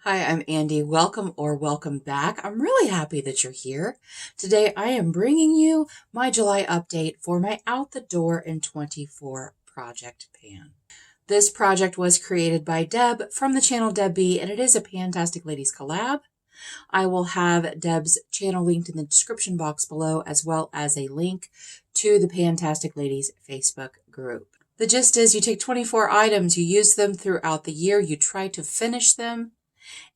Hi, I'm Andi. Welcome or welcome back. I'm really happy that you're here. Today I am bringing you my July update for my Out the Door in 24 project pan. This project was created by Deb from the channel Deb B, and it is a Pantastic Ladies collab. I will have Deb's channel linked in the description box below, as well as a link to the Pantastic Ladies Facebook group. The gist is you take 24 items, you use them throughout the year, you try to finish them,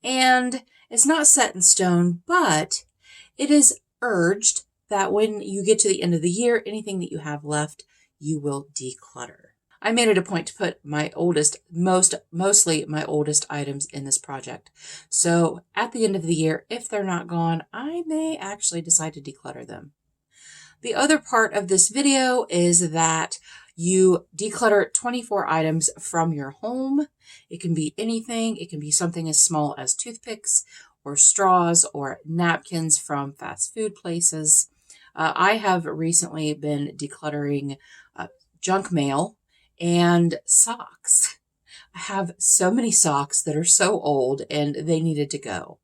and it's not set in stone, but it is urged that when you get to the end of the year, anything that you have left, you will declutter. I made it a point to put my oldest, mostly my oldest items in this project. So at the end of the year, if they're not gone, I may actually decide to declutter them. The other part of this video is that you declutter 24 items from your home. It can be anything. It can be something as small as toothpicks or straws or napkins from fast food places. I have recently been decluttering junk mail and socks. I have so many socks that are so old and they needed to go.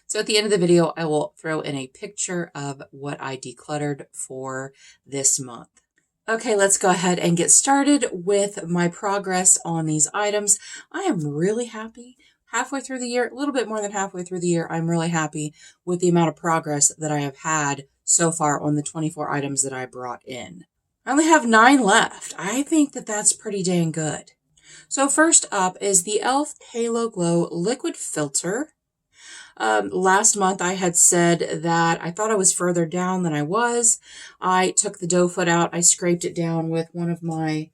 So at the end of the video, I will throw in a picture of what I decluttered for this month. Okay, let's go ahead and get started with my progress on these items. I am really happy. Halfway through the year, a little bit more than halfway through the year, I'm really happy with the amount of progress that I have had so far on the 24 items that I brought in. I only have 9 left. I think that that's pretty dang good. So first up is the e.l.f. Halo Glow Liquid Filter. Last month I had said that I thought I was further down than I was. I took the dough foot out. I scraped it down with one of my,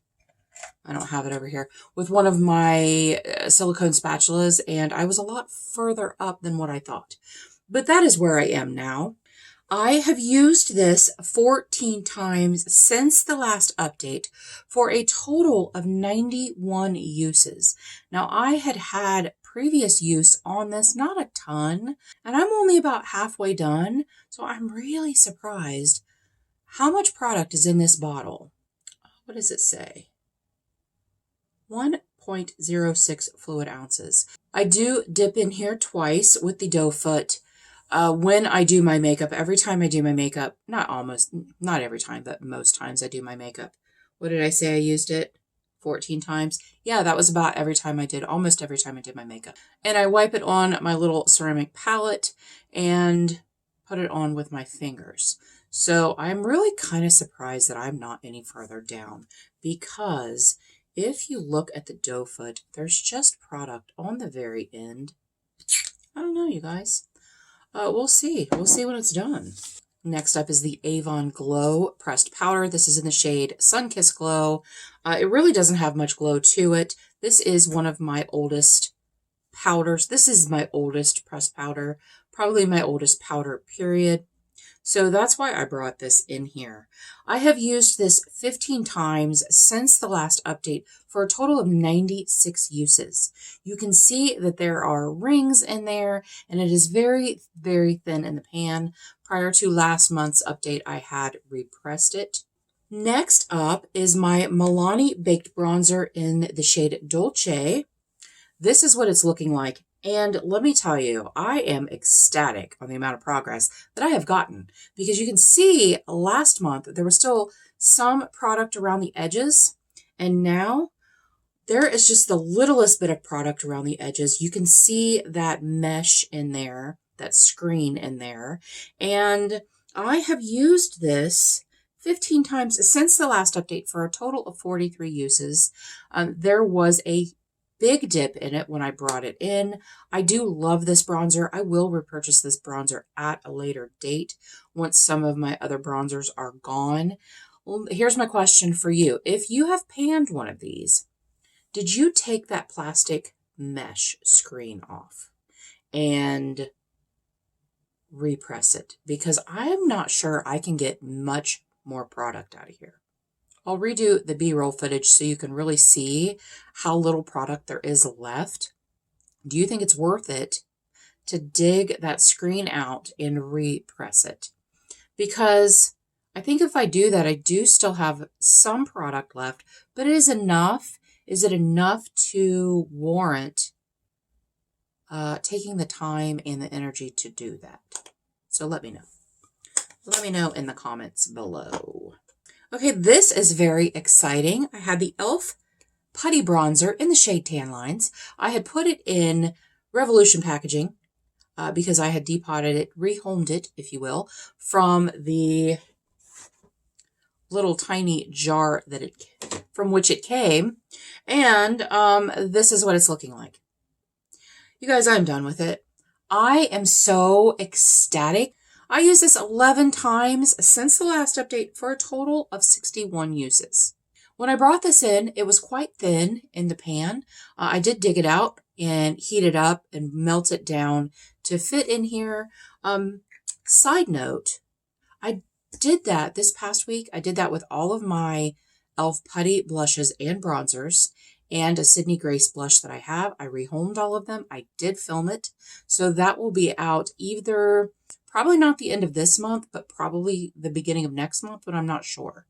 I don't have it over here, with one of my silicone spatulas, and I was a lot further up than what I thought. But that is where I am now. I have used this 14 times since the last update for a total of 91 uses. Now, I had previous use on this, not a ton, and I'm only about halfway done, so I'm really surprised how much product is in this bottle. What does it say? 1.06 fluid ounces. I do dip in here twice with the dough foot. When I do my makeup, every time I do my makeup, not every time, but most times I do my makeup. What did I say I used it? 14 times? Yeah, that was about almost every time I did my makeup. And I wipe it on my little ceramic palette and put it on with my fingers. So I'm really kind of surprised that I'm not any further down, because if you look at the dough foot, there's just product on the very end. I don't know, you guys. We'll see. We'll see when it's done. Next up is the Avon Glow Pressed Powder. This is in the shade Sunkissed Glow. It really doesn't have much glow to it. This is one of my oldest powders. This is my oldest pressed powder, probably my oldest powder, period. So that's why I brought this in here. I have used this 15 times since the last update for a total of 96 uses. You can see that there are rings in there, and it is very, very thin in the pan. Prior to last month's update, I had repressed it. Next up is my Milani Baked Bronzer in the shade Dolce. This is what it's looking like. And let me tell you, I am ecstatic on the amount of progress that I have gotten, because you can see last month there was still some product around the edges, and now there is just the littlest bit of product around the edges. You can see that mesh in there, that screen in there, and I have used this 15 times since the last update for a total of 43 uses. There was a big dip in it when I brought it in. I do love this bronzer. I will repurchase this bronzer at a later date once some of my other bronzers are gone. Well, here's my question for you. If you have panned one of these, did you take that plastic mesh screen off and repress it? Because I'm not sure I can get much more product out of here. I'll redo the B-roll footage so you can really see how little product there is left. Do you think it's worth it to dig that screen out and repress it? Because I think if I do that, I do still have some product left, but it is enough. Is it enough to warrant taking the time and the energy to do that. So let me know. Let me know in the comments below. Okay, this is very exciting. I had the e.l.f. Putty Bronzer in the shade Tan Lines. I had put it in Revolution packaging because I had depotted it, rehomed it, if you will, from the little tiny jar from which it came. And this is what it's looking like. You guys, I'm done with it. I am so ecstatic. I used this 11 times since the last update for a total of 61 uses. When I brought this in, it was quite thin in the pan. I did dig it out and heat it up and melt it down to fit in here. Side note, I did that this past week. I did that with all of my e.l.f. Putty blushes and bronzers and a Sydney Grace blush that I have. I rehomed all of them. I did film it. So that will be out either, probably not the end of this month, but probably the beginning of next month, but I'm not sure.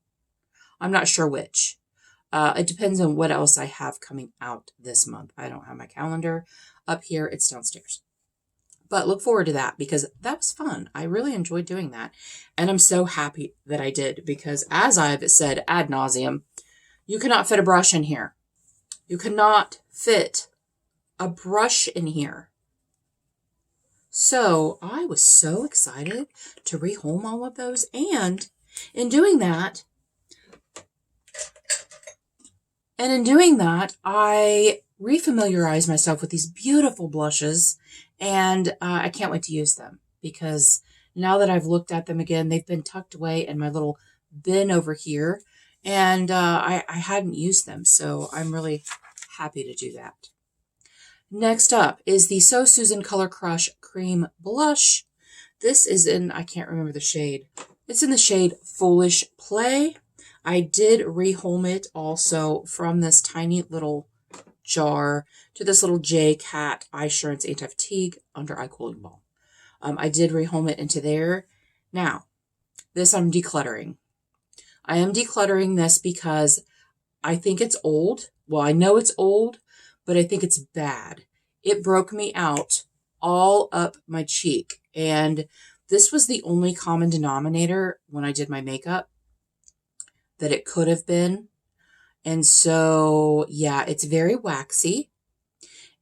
I'm not sure which. It depends on what else I have coming out this month. I don't have my calendar up here. It's downstairs. But look forward to that because that was fun. I really enjoyed doing that. And I'm so happy that I did because as I've said ad nauseum, you cannot fit a brush in here. You cannot fit a brush in here. So I was so excited to rehome all of those. And in doing that, I refamiliarized myself with these beautiful blushes, and I can't wait to use them because now that I've looked at them again, they've been tucked away in my little bin over here, and I hadn't used them, so I'm really happy to do that. Next up is the So Susan Color Crush Cream Blush. This is in, I can't remember the shade. It's in the shade Foolish Play. I did rehome it also from this tiny little jar to this little J Cat Eye Assurance Anti-Fatigue Under Eye Cooling Balm. I did rehome it into there. Now, this I'm decluttering. I am decluttering this because I think it's old. Well, I know it's old, but I think it's bad. It broke me out all up my cheek. And this was the only common denominator when I did my makeup that it could have been. And so, yeah, it's very waxy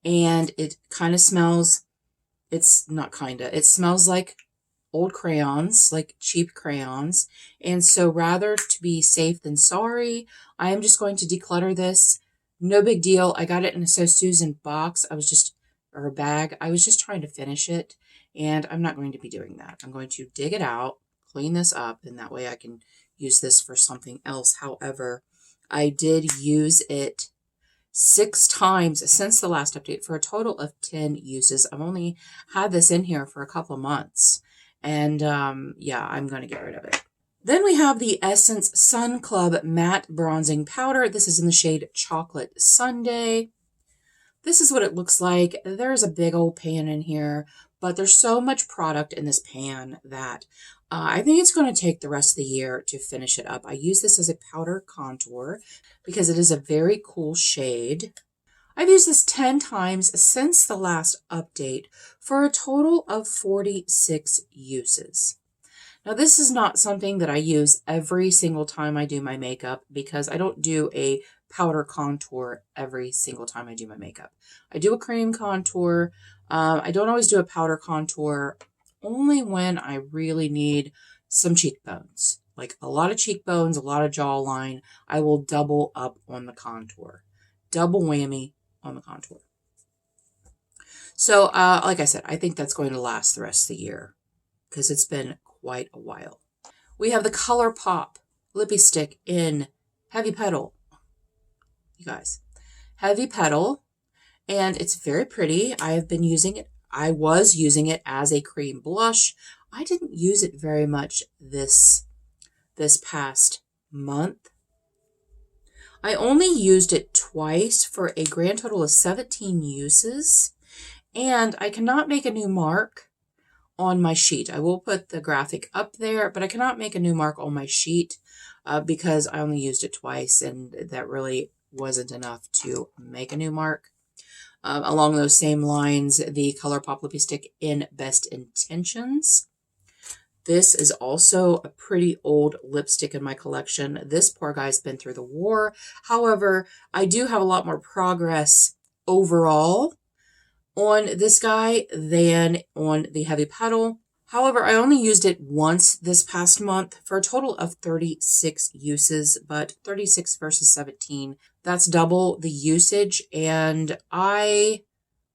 and it kind of smells, it smells like old crayons, like cheap crayons. And so rather to be safe than sorry, I am just going to declutter this. No big deal. I got it in a So Susan box. Or a bag. I was just trying to finish it and I'm not going to be doing that. I'm going to dig it out, clean this up, and that way I can use this for something else. However, I did use it 6 times since the last update for a total of 10 uses. I've only had this in here for a couple of months. And yeah, I'm going to get rid of it. Then we have the Essence Sun Club Matte Bronzing Powder. This is in the shade Chocolate Sundae. This is what it looks like. There's a big old pan in here, but there's so much product in this pan that I think it's going to take the rest of the year to finish it up. I use this as a powder contour because it is a very cool shade. I've used this 10 times since the last update for a total of 46 uses. Now, this is not something that I use every single time I do my makeup because I don't do a powder contour every single time I do my makeup. I do a cream contour. I don't always do a powder contour, only when I really need some cheekbones. Like a lot of cheekbones, a lot of jawline. I will double up on the contour. Double whammy on the contour. So, like I said, I think that's going to last the rest of the year because it's been quite a while. We have the ColourPop Lippy Stick in Heavy Petal. You guys, Heavy Petal, and it's very pretty. I have been using it. I was using it as a cream blush. I didn't use it very much this past month. I only used it twice for a grand total of 17 uses, and I cannot make a new mark on my sheet. I will put the graphic up there, but I cannot make a new mark on my sheet because I only used it twice, and that really wasn't enough to make a new mark. Along those same lines, the ColourPop Lippie Stick in Best Intentions. This is also a pretty old lipstick in my collection. This poor guy's been through the war. However, I do have a lot more progress overall on this guy than on the Heavy Petal. However, I only used it once this past month for a total of 36 uses, but 36 versus 17, that's double the usage, and I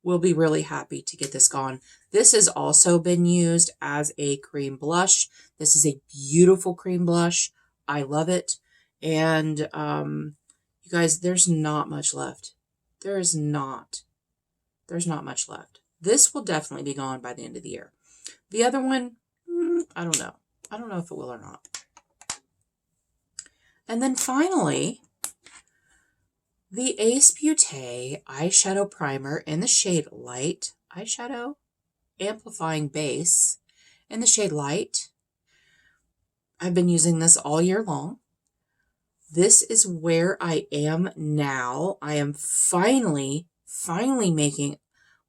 will be really happy to get this gone. This has also been used as a cream blush. This is a beautiful cream blush. I love it. And you guys, there's not much left. There's not much left. This will definitely be gone by the end of the year. The other one, I don't know. I don't know if it will or not. And then finally, the Ace Beauté Eyeshadow Primer in the shade Light. Eyeshadow Amplifying Base in the shade Light. I've been using this all year long. This is where I am now. I am finally making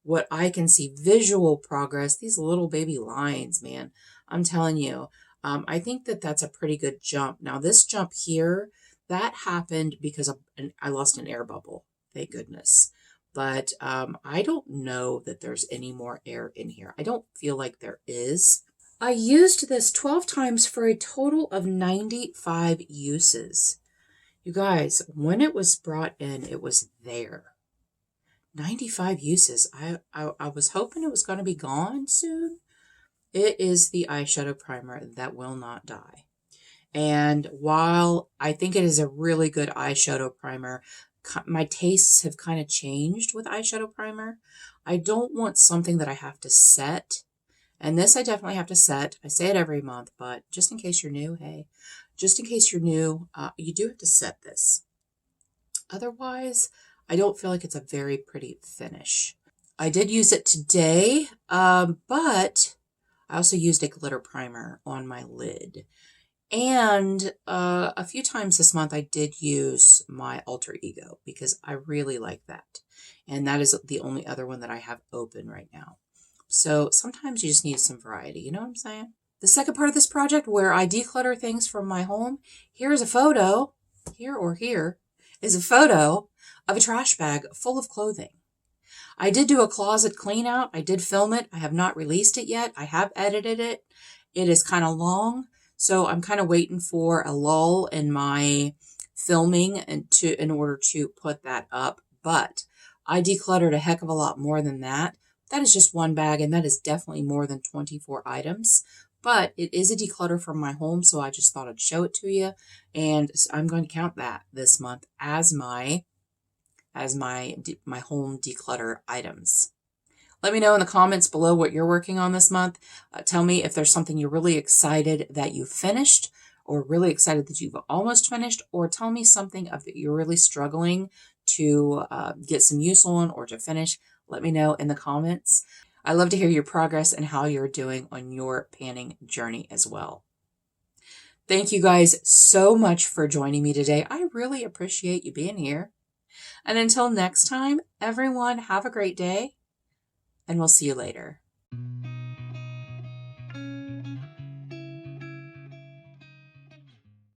what I can see visual progress. These little baby lines, man. I'm telling you. I think that that's a pretty good jump. Now, this jump here, that happened because I lost an air bubble. Thank goodness. But I don't know that there's any more air in here. I don't feel like there is. I used this 12 times for a total of 95 uses. You guys, when it was brought in, it was there. 95 uses. I was hoping it was going to be gone soon. It is the eyeshadow primer that will not die. And while I think it is a really good eyeshadow primer, my tastes have kind of changed with eyeshadow primer. I don't want something that I have to set. And this I definitely have to set. I say it every month, but just in case you're new, hey, just in case you're new, you do have to set this. Otherwise, I don't feel like it's a very pretty finish. I did use it today, but I also used a glitter primer on my lid. And a few times this month I did use my Alter Ego because I really like that. And that is the only other one that I have open right now. So sometimes you just need some variety, you know what I'm saying? The second part of this project where I declutter things from my home, here's a photo, here is a photo of a trash bag full of clothing. I did do a closet clean out. I did film it. I have not released it yet. I have edited it. It is kind of long. So I'm kind of waiting for a lull in my filming in order to put that up. But I decluttered a heck of a lot more than that. That is just one bag, and that is definitely more than 24 items. But it is a declutter from my home, so I just thought I'd show it to you. And I'm going to count that this month as my home declutter items. Let me know in the comments below what you're working on this month. Tell me if there's something you're really excited that you finished, or really excited that you've almost finished, or tell me something that you're really struggling to get some use on or to finish. Let me know in the comments. I love to hear your progress and how you're doing on your panning journey as well. Thank you guys so much for joining me today. I really appreciate you being here. And until next time, everyone, have a great day, and we'll see you later.